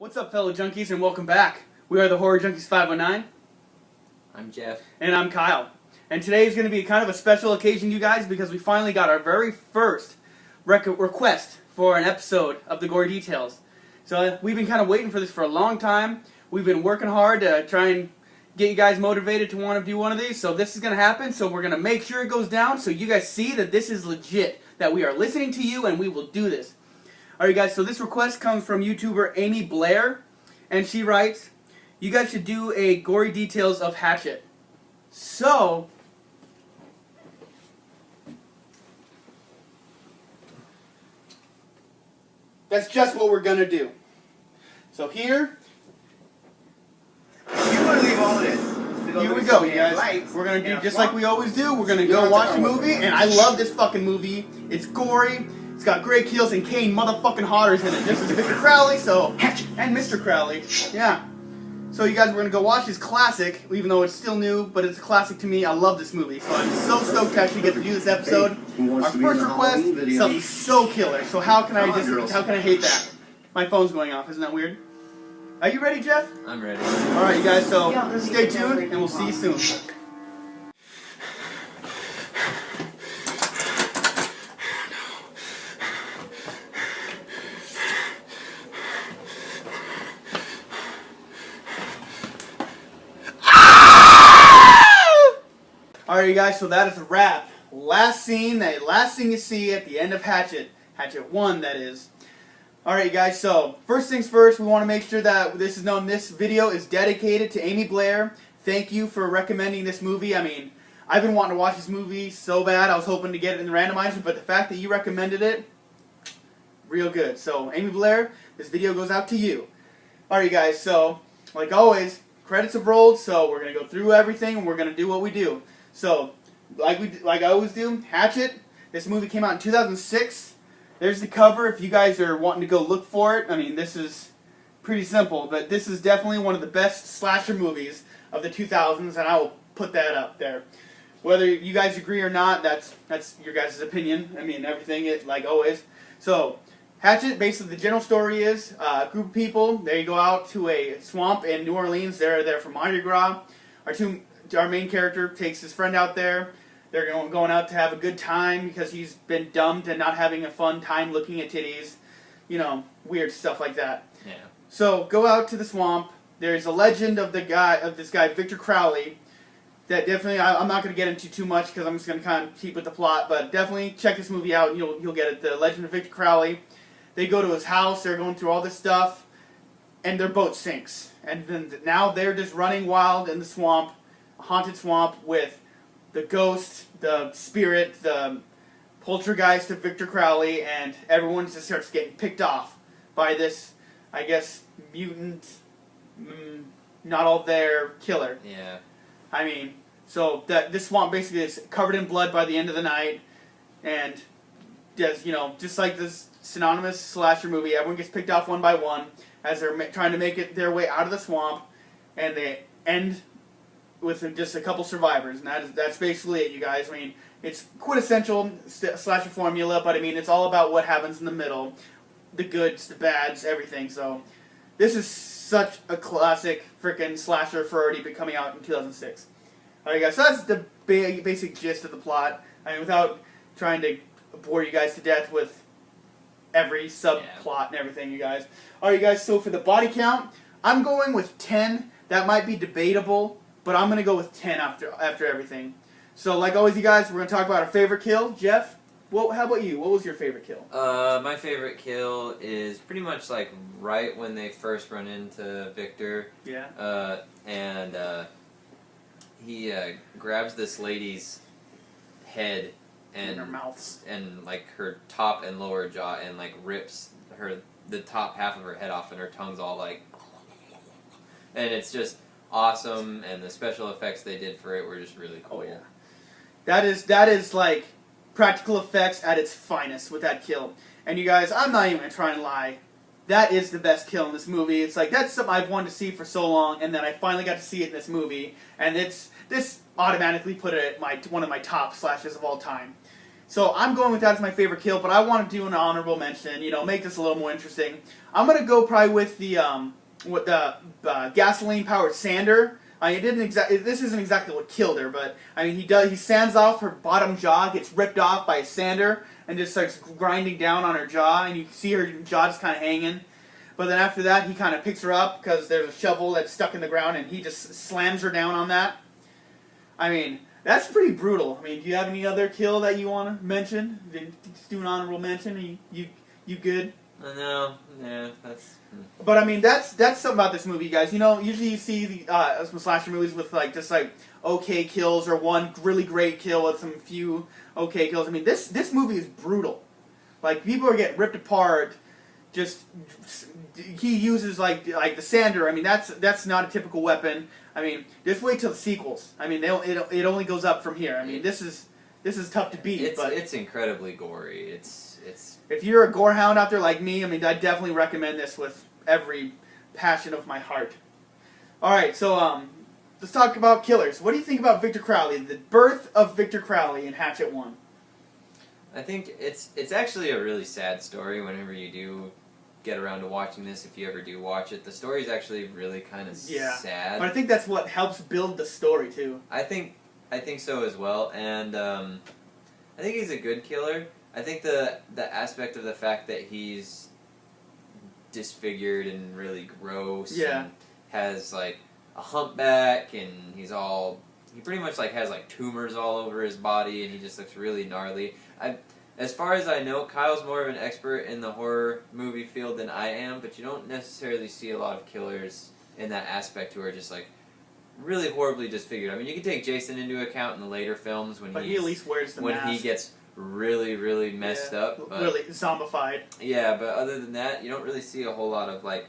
What's up, fellow junkies, and welcome back. We are the Horror Junkies 509. I'm Jeff. And I'm Kyle. And today is going to be kind of a special occasion, you guys, because we finally got our very first request for an episode of the Gory Details. So we've been kind of waiting for this for a long time. We've been working hard to try and get you guys motivated to want to do one of these. So this is going to happen. So we're going to make sure it goes down so you guys see that this is legit, that we are listening to you and we will do this. Alright guys, so this request comes from YouTuber Amy Blair, and she writes, you guys should do a Gory Details of Hatchet. So, that's just what we're gonna do. So here, You want to leave all of this. here we go, you guys. We're gonna do just like we always do. We're gonna go watch a movie, and I love this fucking movie. It's gory. It's got great kills and Kane motherfucking Hodder's in it, just as Victor Crowley, so... And Mr. Crowley, yeah. So you guys, we're gonna go watch this classic, even though it's still new, but it's a classic to me. I love this movie, so I'm so stoked to actually get to do this episode. Our first request, something so killer, so how can I hate that? My phone's going off, isn't that weird? Are you ready, Jeff? I'm ready. Alright, you guys, so stay tuned, and we'll see you soon. Alright, you guys, so that is a wrap. Last scene you see at the end of Hatchet. Hatchet 1, that is. Alright, you guys, so first things first, we want to make sure that this video is dedicated to Amy Blair. Thank you for recommending this movie. I mean, I've been wanting to watch this movie so bad. I was hoping to get it in the randomizer, but the fact that you recommended it, real good. So, Amy Blair, this video goes out to you. Alright, you guys, so, like always, credits have rolled, so we're going to go through everything, and we're going to do what we do. So, like I always do, Hatchet, this movie came out in 2006. There's the cover if you guys are wanting to go look for it. I mean, this is pretty simple, but this is definitely one of the best slasher movies of the 2000s, and I will put that up there. Whether you guys agree or not, that's your guys' opinion. I mean, everything is like always. So, Hatchet, basically the general story is a group of people, they go out to a swamp in New Orleans. They're there for Mardi Gras. Our main character takes his friend out there. They're going out to have a good time because he's been dumped and not having a fun time looking at titties. You know, weird stuff like that. Yeah. So, go out to the swamp. There's a legend of this guy, Victor Crowley, that definitely, I'm not going to get into too much because I'm just going to kind of keep with the plot, but definitely check this movie out and you'll get it. The Legend of Victor Crowley. They go to his house, they're going through all this stuff, and their boat sinks. And then now they're just running wild in the swamp, a haunted swamp with the ghost, the spirit, the poltergeist of Victor Crowley, and everyone just starts getting picked off by this, I guess, mutant, not all there killer. Yeah. I mean, so this swamp basically is covered in blood by the end of the night, and just like this synonymous slasher movie, everyone gets picked off one by one as they're trying to make their way out of the swamp, and they end with just a couple survivors, and that's basically it, you guys. I mean, it's quintessential slasher formula, but I mean, it's all about what happens in the middle, the goods, the bads, everything. So, this is such a classic freaking slasher for already coming out in 2006. Alright, guys, so that's the basic gist of the plot. I mean, without trying to bore you guys to death with every subplot and everything, you guys. Alright, you guys, so for the body count, I'm going with 10. That might be debatable, but I'm going to go with 10 after everything. So, like always, you guys, we're going to talk about our favorite kill. Jeff, how about you? What was your favorite kill? My favorite kill is pretty much like right when they first run into Victor. Yeah. He grabs this lady's head and in her mouth, and like her top and lower jaw, and like rips the top half of her head off, and her tongue's all like, and it's just awesome, and the special effects they did for it were just really cool. Oh, yeah. That is like practical effects at its finest with that kill. And you guys, I'm not even going to try and lie. That is the best kill in this movie. It's like, that's something I've wanted to see for so long, and then I finally got to see it in this movie. And this automatically put it at one of my top slashes of all time. So I'm going with that as my favorite kill, but I want to do an honorable mention. Make this a little more interesting. I'm gonna go probably with the gasoline powered sander. This isn't exactly what killed her, but I mean he sands off her bottom jaw, gets ripped off by a sander, and just starts grinding down on her jaw, and you can see her jaw just kind of hanging. But then after that, he kind of picks her up because there's a shovel that's stuck in the ground, and he just slams her down on that. I mean, that's pretty brutal. I mean, do you have any other kill that you want to mention? Just do an honorable mention. You good? No, yeah, that's. But I mean, that's something about this movie, guys. Usually you see the some slasher movies with just okay kills or one really great kill with some few okay kills. I mean, this movie is brutal. Like, people are getting ripped apart. Just he uses like the sander. I mean, that's not a typical weapon. I mean, just wait till the sequels. I mean, it only goes up from here. I mean, this is tough to beat. It's incredibly gory. It's. If you're a gore hound out there like me, I mean, I definitely recommend this with every passion of my heart. All right, so let's talk about killers. What do you think about Victor Crowley? The birth of Victor Crowley in Hatchet I. I think it's actually a really sad story whenever you do get around to watching this, if you ever do watch it. The story is actually really kind of sad. But I think that's what helps build the story, too. I think so as well, and I think he's a good killer. I think the aspect of the fact that he's disfigured and really gross and has, like, a humpback, and he pretty much, like, has, like, tumors all over his body, and he just looks really gnarly. As far as I know, Kyle's more of an expert in the horror movie field than I am, but you don't necessarily see a lot of killers in that aspect who are just, like, really horribly disfigured. I mean, you can take Jason into account in the later films when he at least wears the mask. When he gets really, really messed up. But, really zombified. Yeah, but other than that, you don't really see a whole lot of, like,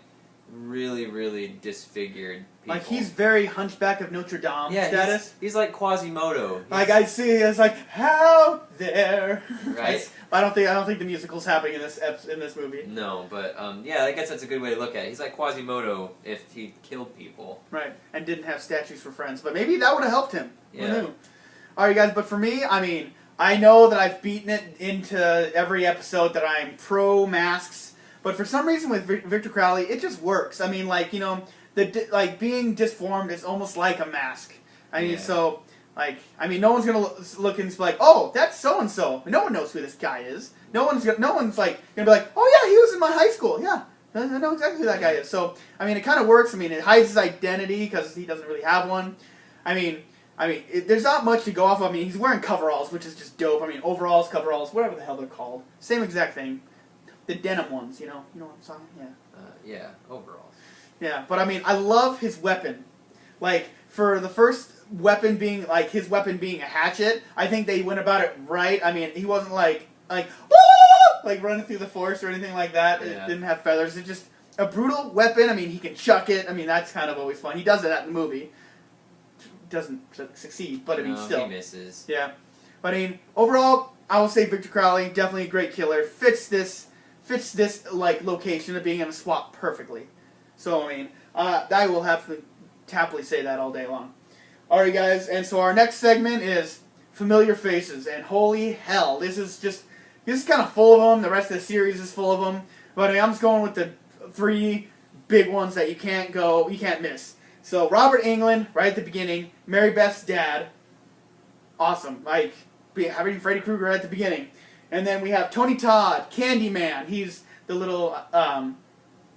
really, really disfigured people. Like, he's very Hunchback of Notre Dame status. He's like Quasimodo. Like, I see, it's like, how there. Right. I don't think the musical's happening in this movie. No, but yeah, I guess that's a good way to look at it. He's like Quasimodo if he killed people. Right, and didn't have statues for friends, but maybe that would have helped him. Yeah. Who knew? All right, guys. But for me, I mean, I know that I've beaten it into every episode that I'm pro masks. But for some reason with Victor Crowley, it just works. I mean, like, being disformed is almost like a mask. I mean, so, like, no one's gonna look and be like, oh, that's so and so. No one knows who this guy is. No one's like gonna be like, oh yeah, he was in my high school. Yeah, I know exactly who that guy is. So, I mean, it kind of works. I mean, it hides his identity because he doesn't really have one. There's not much to go off of. I mean, he's wearing coveralls, which is just dope. I mean, overalls, coveralls, whatever the hell they're called. Same exact thing. The denim ones, you know what I'm saying? Yeah. Yeah, overalls. Yeah, but I mean, I love his weapon. Like, for the first weapon being, like, his weapon being a hatchet, I think they went about it right. I mean, he wasn't like running through the forest or anything like that. Yeah. It didn't have feathers. It's just a brutal weapon. I mean, he can chuck it. I mean, that's kind of always fun. He does it in the movie. Doesn't succeed, but I mean, still. He misses. Yeah. But I mean, overall, I will say Victor Crowley, definitely a great killer. Fits this like location of being in a swamp perfectly. So I mean, I will have to happily say that all day long. All right, guys, and so our next segment is familiar faces, and holy hell, this is kind of full of them. The rest of the series is full of them, but I mean, I'm just going with the 3 big ones that you can't miss. So Robert Englund, right at the beginning, Mary Beth's dad, awesome, like having Freddy Krueger at the beginning. And then we have Tony Todd, Candyman. He's the little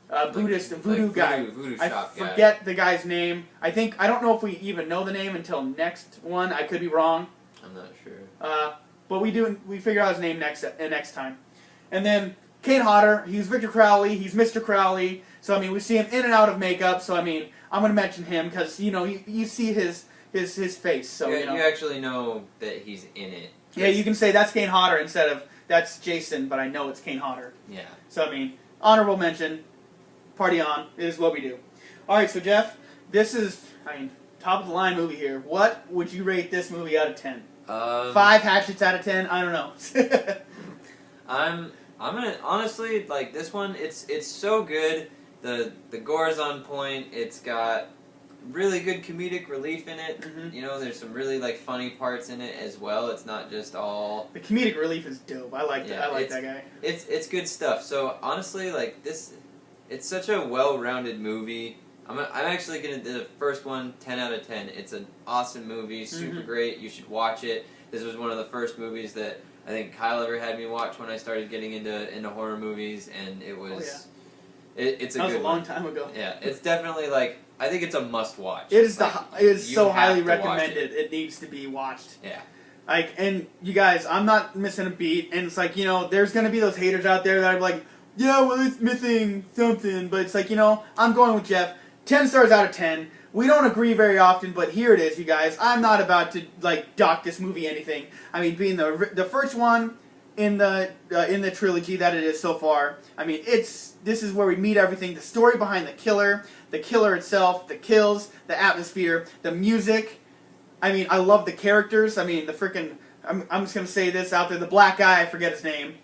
Buddhist voodoo guy. Voodoo I shop forget guy. the guy's name. I don't know if we even know the name until next one. I could be wrong. I'm not sure. But we figure out his name next time. And then Kane Hodder. He's Victor Crowley. He's Mr. Crowley. So I mean, we see him in and out of makeup. So I mean, I'm gonna mention him because you see his face. So you actually know that he's in it. Yeah, you can say that's Kane Hodder instead of that's Jason, but I know it's Kane Hodder. Yeah. So, I mean, honorable mention, party on, is what we do. Alright, so Jeff, this is, top of the line movie here. What would you rate this movie out of 10? 5 hatchets out of 10? I don't know. I'm gonna, honestly, like, this one, it's so good. The gore's on point. It's got really good comedic relief in it. Mhm. You know, there's some really like funny parts in it as well. It's not just all. The comedic relief is dope. I like that. Yeah, I like that guy. It's good stuff. So honestly, like this, it's such a well-rounded movie. I'm actually gonna do the first one 10 out of 10. It's an awesome movie, super great. You should watch it. This was one of the first movies that I think Kyle ever had me watch when I started getting into horror movies, and it was. It's a that was good a long one. time ago. Yeah, it's definitely like I think it's a must-watch. It is like, it is you so have highly to watch recommended. It needs to be watched. Yeah. Like, and you guys, I'm not missing a beat, and it's like, you know, there's gonna be those haters out there that are like, yeah, well, it's missing something, but it's like, you know, I'm going with Jeff. 10 stars out of 10. We don't agree very often, but here it is, you guys. I'm not about to like dock this movie anything. I mean, being the first one in the trilogy that it is so far. I mean, this is where we meet everything: the story behind the killer itself, the kills, the atmosphere, the music. I mean, I love the characters. I mean, the freaking. I'm just gonna say this out there: the black guy, I forget his name.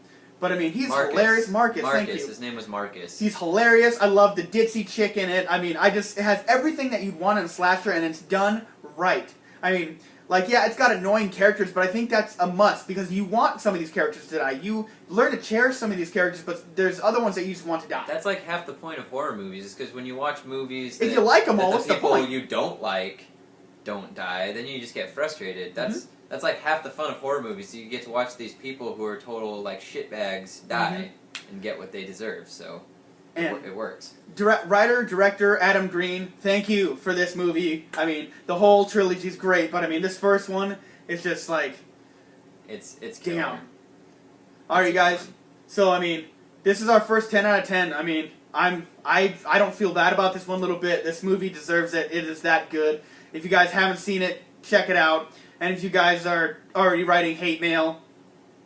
But I mean, he's hilarious. Marcus, thank you. His name was Marcus. He's hilarious. I love the ditzy chick in it. I mean, it has everything that you'd want in a slasher, and it's done right. I mean, like, yeah, it's got annoying characters, but I think that's a must, because you want some of these characters to die. You learn to cherish some of these characters, but there's other ones that you just want to die. That's like half the point of horror movies, is because when you watch movies, if you like them all, the what's the people point? you don't like don't die, then you just get frustrated. That's like half the fun of horror movies. So you get to watch these people who are total like shitbags die and get what they deserve. So it works. Writer, director, Adam Green, thank you for this movie. I mean, the whole trilogy's great, but I mean, this first one is just like... It's damn. Alright, guys. So, I mean, this is our first 10 out of 10. I mean, I don't feel bad about this one little bit. This movie deserves it. It is that good. If you guys haven't seen it, check it out. And if you guys are already writing hate mail,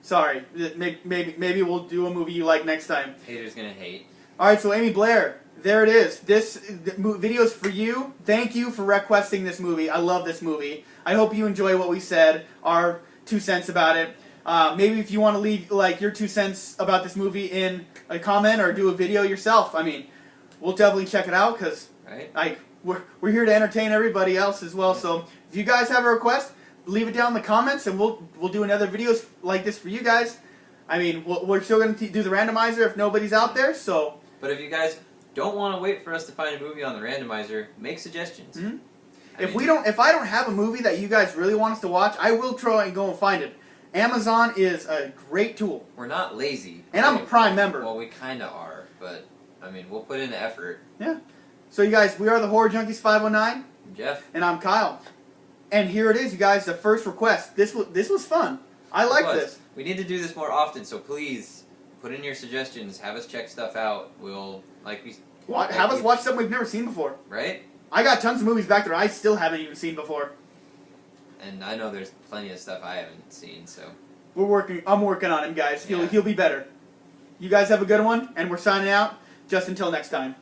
sorry. Maybe we'll do a movie you like next time. Haters gonna hate. Alright, so Amy Blair, there it is. This video is for you. Thank you for requesting this movie. I love this movie. I hope you enjoy what we said, our 2 cents about it. Maybe if you want to leave like your 2 cents about this movie in a comment or do a video yourself, I mean, we'll definitely check it out, because we're here to entertain everybody else as well. So if you guys have a request, leave it down in the comments, and we'll do another videos like this for you guys. I mean, we're still going to do the randomizer if nobody's out there, so... But if you guys don't want to wait for us to find a movie on the randomizer, make suggestions. Mm-hmm. If I don't have a movie that you guys really want us to watch, I will try and go and find it. Amazon is a great tool. We're not lazy. And I'm a Prime member. Well, we kind of are, but, I mean, we'll put in the effort. Yeah. So, you guys, we are the Horror Junkies 519. I'm Jeff. And I'm Kyle. And here it is, you guys, the first request. This was fun. I like this. We need to do this more often, so please put in your suggestions. Have us check stuff out. We'll have us watch something we've never seen before. Right? I got tons of movies back there I still haven't even seen before. And I know there's plenty of stuff I haven't seen, so I'm working on him, guys. He'll be better. You guys have a good one, and we're signing out. Just until next time.